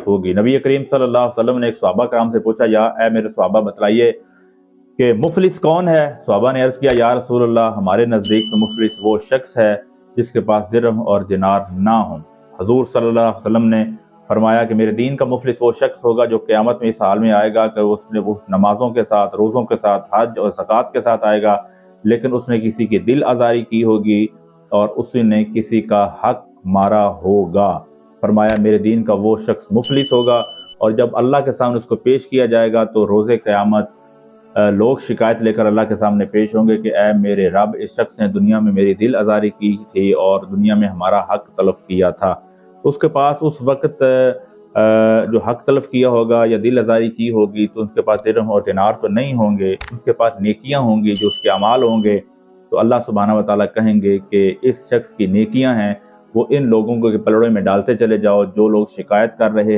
ہوگی۔ نبی کریم صلی اللہ علیہ وسلم نے ایک صحابہ کرام سے پوچھا، یا اے میرے صحابہ بتلائیے کہ مفلس کون ہے؟ صحابہ نے عرض کیا، یا رسول اللہ ہمارے نزدیک تو مفلس وہ شخص ہے جس کے پاس درہم اور دینار نہ ہوں۔ حضور صلی اللہ علیہ وسلم نے فرمایا کہ میرے دین کا مفلس وہ شخص ہوگا جو قیامت میں اس حال میں آئے گا کہ اس نے وہ نمازوں کے ساتھ، روزوں کے ساتھ، حج اور زکوٰۃ کے ساتھ آئے گا، لیکن اس نے کسی کی دل آزاری کی ہوگی اور اس نے کسی کا حق مارا ہوگا۔ فرمایا میرے دین کا وہ شخص مفلس ہوگا، اور جب اللہ کے سامنے اس کو پیش کیا جائے گا تو روز قیامت لوگ شکایت لے کر اللہ کے سامنے پیش ہوں گے کہ اے میرے رب، اس شخص نے دنیا میں میری دل آزاری کی تھی اور دنیا میں ہمارا حق طلب کیا تھا۔ اس کے پاس اس وقت جو حق طلب کیا ہوگا یا دل آزاری کی ہوگی تو اس کے پاس درہم اور دینار تو نہیں ہوں گے، اس کے پاس نیکیاں ہوں گی جو اس کے اعمال ہوں گے۔ تو اللہ سبحانہ و تعالیٰ کہیں گے کہ اس شخص کی نیکیاں ہیں وہ ان لوگوں کو پلڑے میں ڈالتے چلے جاؤ جو لوگ شکایت کر رہے ہیں